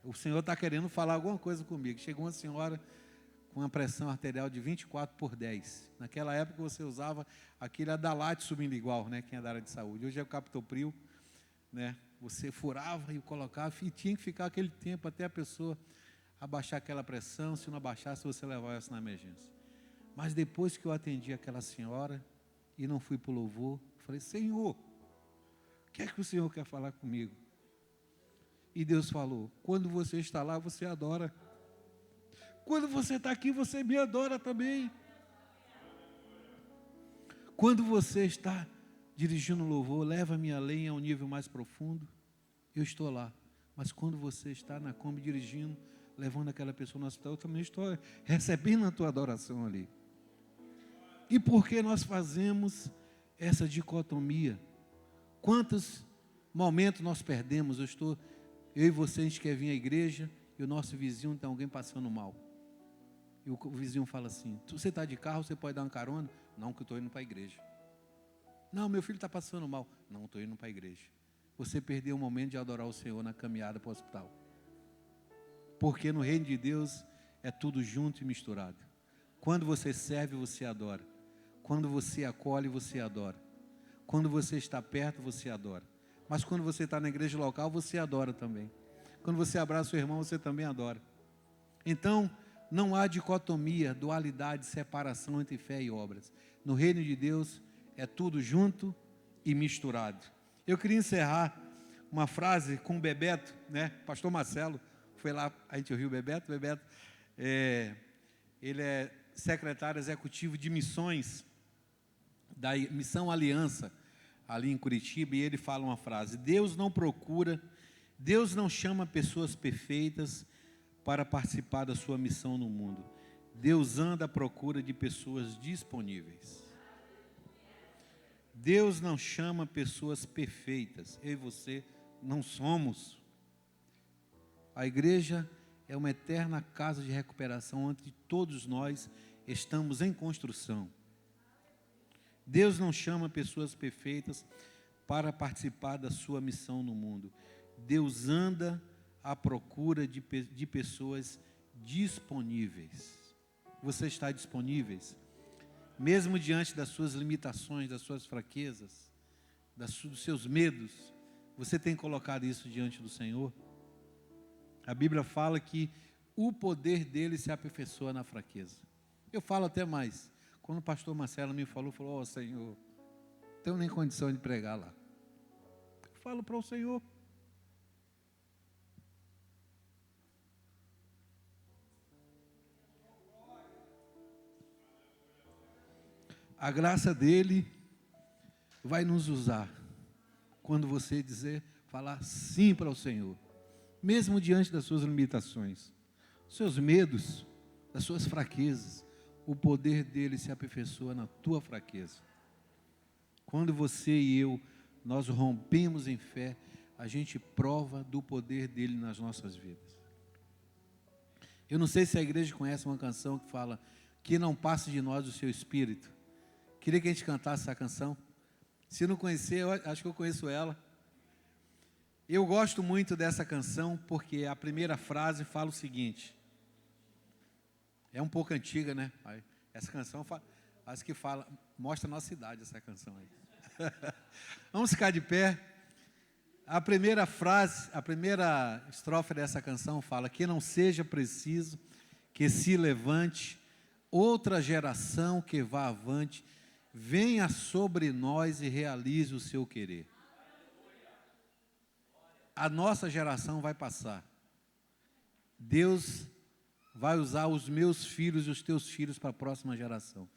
O Senhor está querendo falar alguma coisa comigo. Chegou uma senhora com uma pressão arterial de 24/10. Naquela época você usava aquele Adalate sublingual, né? Quem é da área de saúde. Hoje é o captopril, né? Você furava e colocava, e tinha que ficar aquele tempo até a pessoa abaixar aquela pressão. Se não abaixasse, você levava essa na emergência. Mas depois que eu atendi aquela senhora e não fui para o louvor, falei, Senhor, o que é que o Senhor quer falar comigo? E Deus falou, quando você está lá, você adora. Quando você está aqui, você me adora também. Quando você está dirigindo louvor, leva a minha lenha a um nível mais profundo, eu estou lá. Mas quando você está na Kombi dirigindo, levando aquela pessoa no hospital, eu também estou recebendo a tua adoração ali. E por que nós fazemos essa dicotomia? Quantos momentos nós perdemos? Eu e você, a gente quer vir à igreja e o nosso vizinho tem alguém passando mal. E o vizinho fala assim, você está de carro, você pode dar uma carona? Não, que eu estou indo para a igreja. Não, meu filho está passando mal. Não, estou indo para a igreja. Você perdeu o momento de adorar o Senhor na caminhada para o hospital. Porque no reino de Deus é tudo junto e misturado. Quando você serve, você adora. Quando você acolhe, você adora. Quando você está perto, você adora. Mas quando você está na igreja local, você adora também. Quando você abraça o seu irmão, você também adora. Então, não há dicotomia, dualidade, separação entre fé e obras. No reino de Deus, é tudo junto e misturado. Eu queria encerrar uma frase com o Bebeto, né? Pastor Marcelo foi lá, a gente ouviu o Bebeto. Bebeto, ele é secretário executivo de missões da Missão Aliança, ali em Curitiba, e ele fala uma frase: Deus não chama pessoas perfeitas para participar da sua missão no mundo. Deus anda à procura de pessoas disponíveis. Deus não chama pessoas perfeitas. Eu e você não somos. A igreja é uma eterna casa de recuperação onde todos nós estamos em construção. Deus não chama pessoas perfeitas para participar da sua missão no mundo. Deus anda à procura de pessoas disponíveis. Você está disponível? Mesmo diante das suas limitações, das suas fraquezas, dos seus medos, você tem colocado isso diante do Senhor? A Bíblia fala que o poder dele se aperfeiçoa na fraqueza. Eu falo até mais. Quando o pastor Marcelo me falou, ó, Senhor, não tenho nem condição de pregar lá. Eu falo para o Senhor. A graça dele vai nos usar quando você falar sim para o Senhor, mesmo diante das suas limitações, seus medos, das suas fraquezas. O poder dele se aperfeiçoa na tua fraqueza. Quando você e eu, nós rompemos em fé, a gente prova do poder dele nas nossas vidas. Eu não sei se a igreja conhece uma canção que fala: que não passe de nós o seu espírito. Queria que a gente cantasse essa canção. Se não conhecer, eu acho que eu conheço ela. Eu gosto muito dessa canção porque a primeira frase fala o seguinte. É um pouco antiga, né? Essa canção acho que mostra a nossa idade, essa canção aí. Vamos ficar de pé. A primeira frase, a primeira estrofe dessa canção fala: que não seja preciso que se levante outra geração que vá avante, venha sobre nós e realize o seu querer. A nossa geração vai passar. Deus vai usar os meus filhos e os teus filhos para a próxima geração.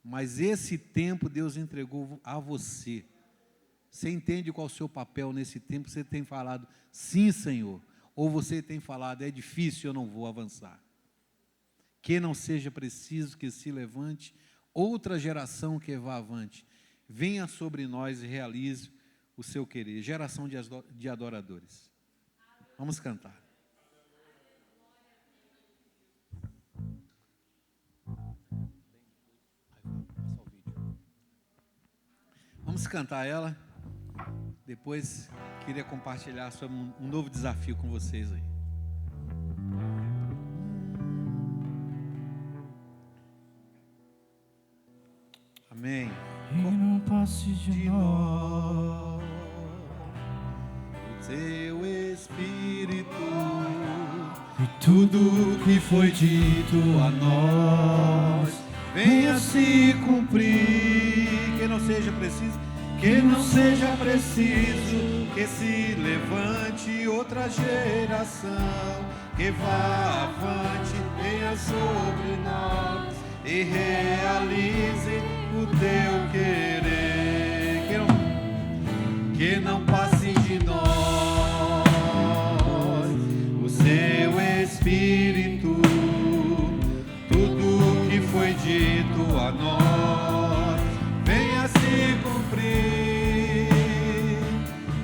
Mas esse tempo Deus entregou a você. Você entende qual é o seu papel nesse tempo? Você tem falado, sim, Senhor. Ou você tem falado, é difícil, eu não vou avançar. Que não seja preciso que se levante outra geração que vá avante. Venha sobre nós e realize o seu querer. Geração de adoradores. Vamos cantar. Vamos cantar ela. Depois queria compartilhar sobre um novo desafio com vocês aí. Amém. E não passe de nós o teu Espírito e tudo que foi dito a nós venha se cumprir. Que não seja preciso que se levante outra geração que vá avante, venha sobre nós e realize o teu querer. Que não passe de nós o seu Espírito, tudo que foi dito a nós venha se cumprir.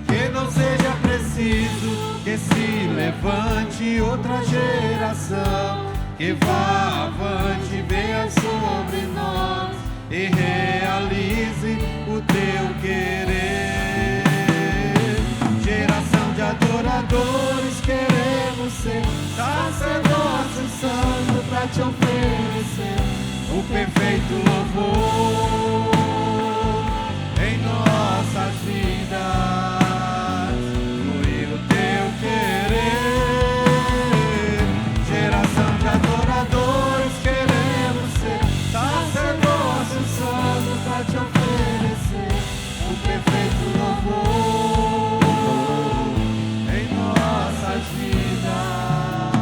Que não seja preciso que se levante outra geração que vá avante, venha sobre nós e realize o teu querer. Geração de adoradores, queremos ser sacerdócio santo para te oferecer o perfeito louvor em nossas vidas. Fluir o teu querer. Geração de adoradores, queremos ser sacerdócio santo para te oferecer o perfeito louvor em nossas vidas.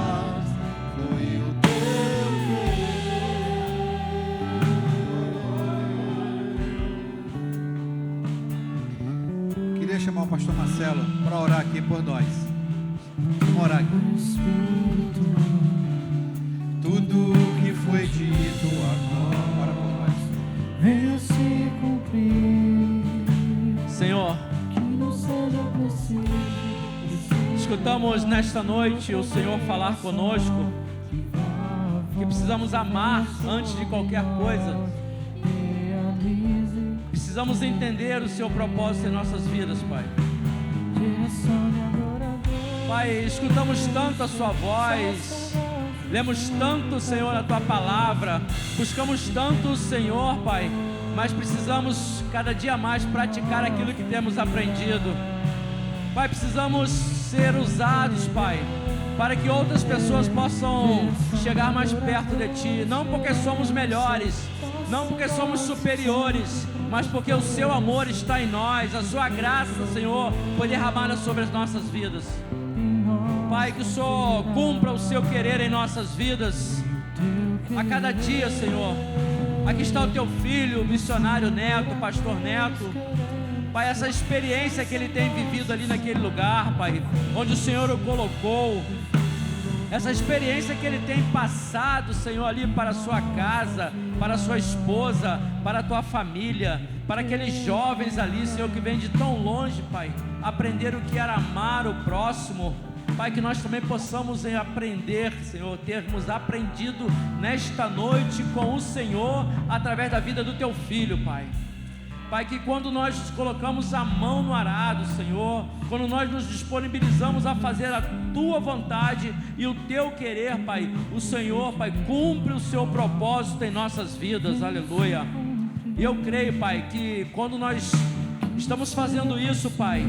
chamar o pastor Marcelo para orar aqui por nós. Vamos orar aqui. Tudo que foi dito agora, ora por nós. Venha se cumprir. Senhor, Que não seja preciso. escutamos nesta noite o Senhor falar conosco que precisamos amar antes de qualquer coisa. Realize. Precisamos entender o seu propósito em nossas vidas, Pai. Direção e adorador. Pai, escutamos tanto a sua voz, lemos tanto, Senhor, a tua palavra, buscamos tanto o Senhor, Pai, mas precisamos cada dia mais praticar aquilo que temos aprendido. Pai, precisamos ser usados, Pai, para que outras pessoas possam chegar mais perto de Ti, não porque somos melhores, não porque somos superiores, mas porque o Seu amor está em nós, a Sua graça, Senhor, foi derramada sobre as nossas vidas. Pai, que o Senhor cumpra o Seu querer em nossas vidas, a cada dia, Senhor. Aqui está o Teu filho, o missionário Neto, o pastor Neto. Pai, essa experiência que ele tem vivido ali naquele lugar, Pai, onde o Senhor o colocou, essa experiência que ele tem passado, Senhor, ali para a sua casa, para a sua esposa, para a tua família, para aqueles jovens ali, Senhor, que vêm de tão longe, Pai, aprender o que era amar o próximo. Pai, que nós também possamos aprender, Senhor, termos aprendido nesta noite com o Senhor, através da vida do Teu Filho, Pai. Pai, que quando nós colocamos a mão no arado, Senhor, quando nós nos disponibilizamos a fazer a Tua vontade e o Teu querer, Pai, o Senhor, Pai, cumpre o Seu propósito em nossas vidas, aleluia. E eu creio, Pai, que quando nós estamos fazendo isso, Pai,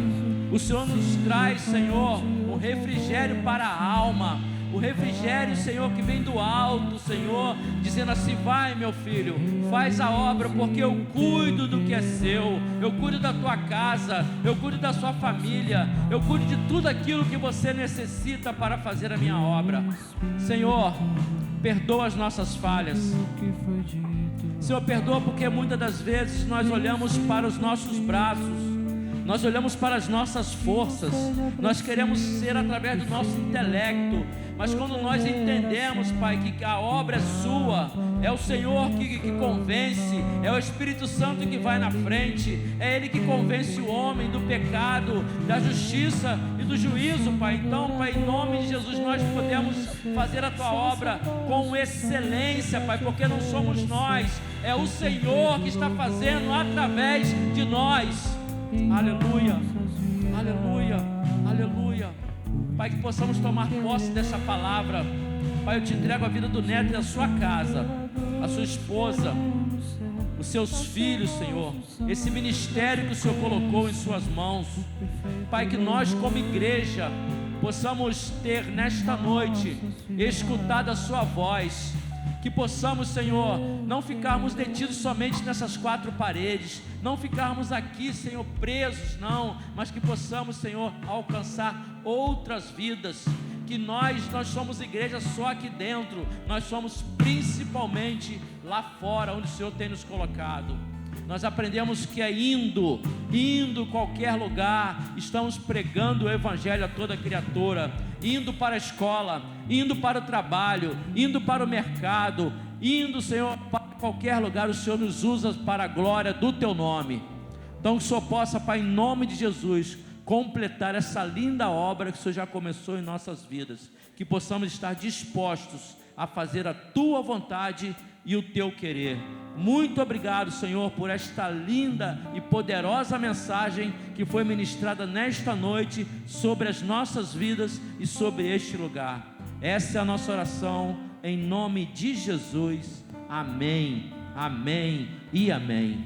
o Senhor nos traz, Senhor, um refrigério para a alma, o refrigério, Senhor, que vem do alto, Senhor, dizendo assim: vai, meu filho, faz a obra, porque eu cuido do que é seu, eu cuido da tua casa, eu cuido da sua família, eu cuido de tudo aquilo que você necessita para fazer a minha obra. Senhor, perdoa as nossas falhas. Senhor, perdoa porque muitas das vezes nós olhamos para os nossos braços, nós olhamos para as nossas forças, nós queremos ser através do nosso intelecto, mas quando nós entendemos, Pai, que a obra é Sua, é o Senhor que convence, é o Espírito Santo que vai na frente, é Ele que convence o homem do pecado, da justiça e do juízo, Pai. Então, Pai, em nome de Jesus, nós podemos fazer a Tua obra com excelência, Pai, porque não somos nós, é o Senhor que está fazendo através de nós. Aleluia, aleluia, aleluia. Pai, que possamos tomar posse dessa palavra. Pai, eu te entrego a vida do Neto e a sua casa, a sua esposa, os seus filhos, Senhor, esse ministério que o Senhor colocou em suas mãos. Pai, que nós como igreja possamos ter nesta noite escutado a sua voz, que possamos, Senhor, não ficarmos detidos somente nessas quatro paredes, não ficarmos aqui, Senhor, presos, não, mas que possamos, Senhor, alcançar outras vidas, que nós somos igreja só aqui dentro, nós somos principalmente lá fora, onde o Senhor tem nos colocado. Nós aprendemos que é indo qualquer lugar, estamos pregando o Evangelho a toda criatura, indo para a escola, indo para o trabalho, indo para o mercado, indo, Senhor, para qualquer lugar, o Senhor nos usa para a glória do Teu nome. Então que o Senhor possa, Pai, em nome de Jesus, completar essa linda obra que o Senhor já começou em nossas vidas, que possamos estar dispostos a fazer a Tua vontade e o Teu querer. Muito obrigado, Senhor, por esta linda e poderosa mensagem que foi ministrada nesta noite sobre as nossas vidas e sobre este lugar. Essa é a nossa oração, em nome de Jesus. Amém, amém e amém.